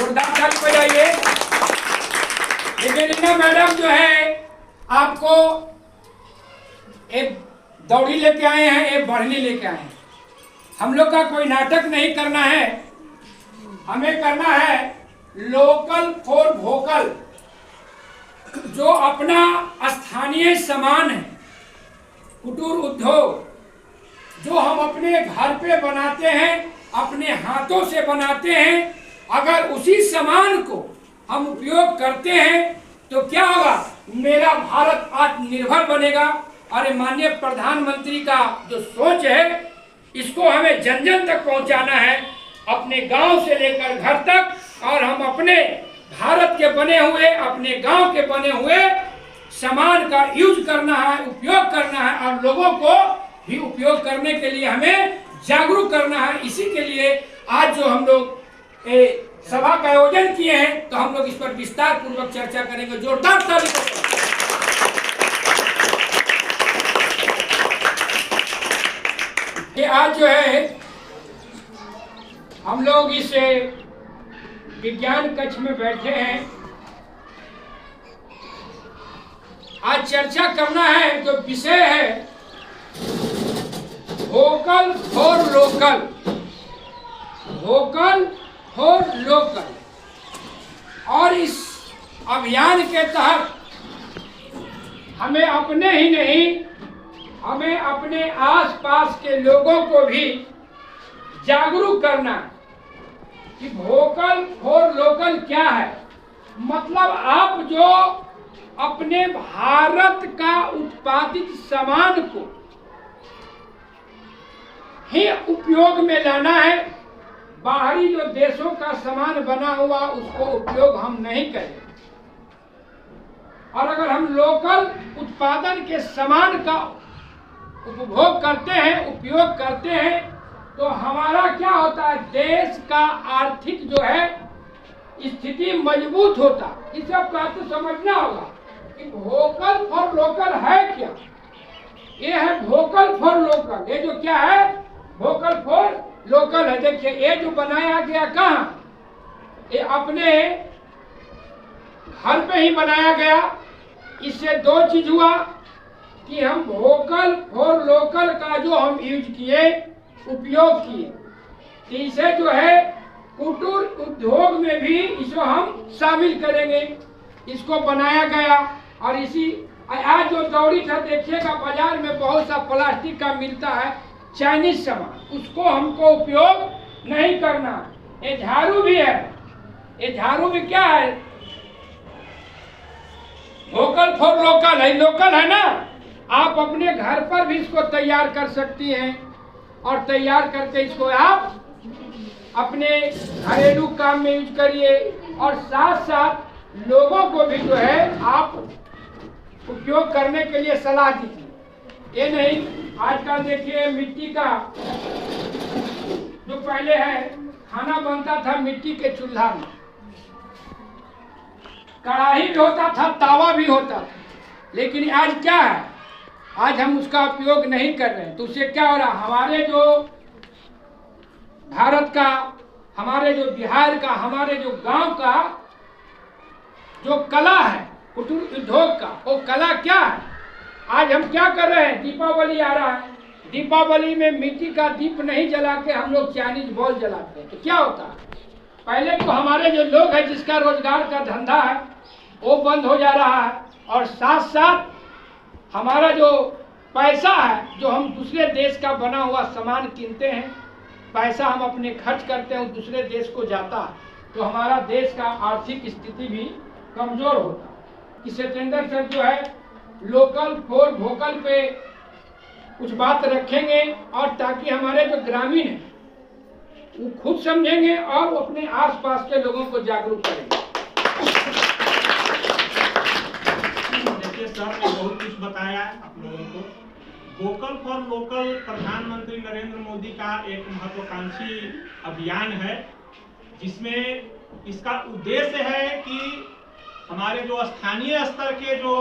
जोरदार ताली बजाइए। लेकिन रीना मैडम जो है आपको एक दौड़ी लेके आए हैं, एक बढ़नी लेके आए हैं। हम लोग का कोई नाटक नहीं करना है, हमें करना है लोकल फॉर वोकल। जो अपना स्थानीय सामान है, कुटीर उद्योग जो हम अपने घर पे बनाते हैं, अपने हाथों से बनाते हैं, अगर उसी सामान को हम उपयोग करते हैं तो क्या होगा? मेरा भारत आत्मनिर्भर बनेगा। और माननीय प्रधानमंत्री का जो सोच है, इसको हमें जन जन तक पहुंचाना है, अपने गांव से लेकर घर तक। और हम अपने भारत के बने हुए, अपने गांव के बने हुए सामान का यूज करना है, उपयोग करना है, और लोगों को भी उपयोग करने के लिए हमें जागरूक करना है। इसी के लिए आज जो हम लोग सभा का आयोजन किए हैं, तो हम लोग इस पर विस्तार पूर्वक चर्चा करेंगे। जोरदार ताली। ये आज जो है हम लोग इस विज्ञान कक्ष में बैठे हैं, आज चर्चा करना है। जो विषय है vocal for local, vocal for local. और इस अभियान के तहत हमें अपने ही नहीं, हमें अपने आसपास के लोगों को भी जागरूक करना है कि वोकल फॉर लोकल क्या है। मतलब आप जो अपने भारत का उत्पादित सामान को ही उपयोग में लाना है, बाहरी जो देशों का सामान बना हुआ उसको उपयोग हम नहीं करें। और अगर हम लोकल उत्पादन के सामान का उपभोग करते हैं, उपयोग करते हैं, तो हमारा क्या होता है? देश का आर्थिक जो है स्थिति मजबूत होता। इसे आपको समझना होगा कि वोकल फॉर लोकल है क्या। ये है वोकल फॉर लोकल। ये जो क्या है? वोकल फॉर लोकल है। देखिए ये जो बनाया गया कहाँ? ये अपने घर पे ही बनाया गया। इससे दो चीज हुआ कि हम वोकल फॉर लोकल का जो हम यूज किए, उपयोग किए, इसे जो है कुटीर उद्योग में भी इसको हम शामिल करेंगे। इसको बनाया गया। और इसी आज जो दौड़ी था, देखिएगा बाजार में बहुत सा प्लास्टिक का मिलता है, चाइनीज सामान, उसको हमको उपयोग नहीं करना। ये झाड़ू भी है, ये झाड़ू भी क्या है? वोकल फॉर लोकल है। लोकल है ना, आप अपने घर पर भी इसको तैयार कर सकती हैं, और तैयार करके इसको आप अपने घरेलू काम में यूज करिए। और साथ साथ लोगों को भी जो है आप उपयोग करने के लिए सलाह दीजिए। ये नहीं आजकल देखिए मिट्टी का जो पहले है खाना बनता था मिट्टी के चूल्हा में, कढ़ाई भी होता था, तावा भी होता था। लेकिन आज क्या है? आज हम उसका उपयोग नहीं कर रहे हैं। तो उससे क्या हो रहा? हमारे जो भारत का, हमारे जो बिहार का, हमारे जो गांव का जो कला है कुटीर उद्योग का, वो कला क्या है? आज हम क्या कर रहे हैं? दीपावली आ रहा है, दीपावली में मिट्टी का दीप नहीं जला के हम लोग चाइनीज बॉल जलाते हैं। तो क्या होता है? पहले तो हमारे जो लोग हैं जिसका रोजगार का धंधा है वो बंद हो जा रहा है। और साथ साथ हमारा जो पैसा है, जो हम दूसरे देश का बना हुआ सामान कीनते हैं, पैसा हम अपने खर्च करते हैं, दूसरे देश को जाता है, तो हमारा देश का आर्थिक स्थिति भी कमजोर होता है। कि सत्येंद्र सर जो है लोकल फॉर वोकल पे कुछ बात रखेंगे, और ताकि हमारे जो ग्रामीण हैं वो खुद समझेंगे और वो अपने आसपास के लोगों को जागरूक करेंगे। देखिए सर ने बहुत कुछ बताया आप लोगों को। वोकल फॉर लोकल प्रधानमंत्री नरेंद्र मोदी का एक महत्वाकांक्षी अभियान है, जिसमें इसका उद्देश्य है कि हमारे जो स्थानीय स्तर के जो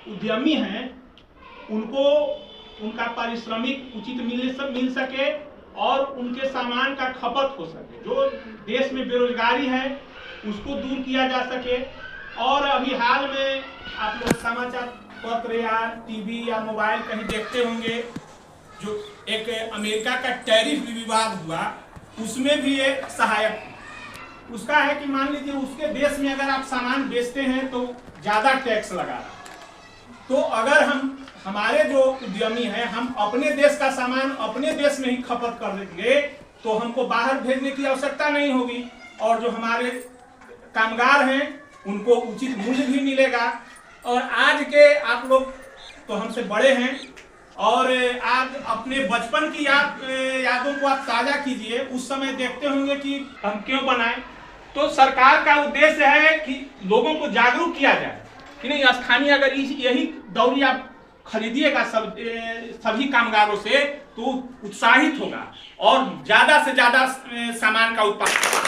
उद्यमी हैं उनको उनका पारिश्रमिक उचित मिल सके और उनके सामान का खपत हो सके। जो देश में बेरोजगारी है उसको दूर किया जा सके। और अभी हाल में आप लोग समाचार पत्र या टीवी या मोबाइल कहीं देखते होंगे, जो एक अमेरिका का टैरिफ विवाद हुआ, उसमें भी एक सहायक उसका है कि मान लीजिए उसके देश में अगर आप सामान बेचते हैं तो ज़्यादा टैक्स लगा रहा है। तो अगर हमारे जो उद्यमी हैं, हम अपने देश का सामान अपने देश में ही खपत कर देंगे तो हमको बाहर भेजने की आवश्यकता नहीं होगी, और जो हमारे कामगार हैं उनको उचित मूल्य भी मिलेगा। और आज के आप लोग तो हमसे बड़े हैं, और आज अपने बचपन की यादों को आप ताज़ा कीजिए। उस समय देखते होंगे कि हम क्यों बनाए, तो सरकार का उद्देश्य है कि लोगों को जागरूक किया जाए कि नहीं, स्थानीय अगर यही दौरी आप खरीदिएगा सभी कामगारों से तो उत्साहित होगा और ज़्यादा से ज़्यादा सामान का उत्पादन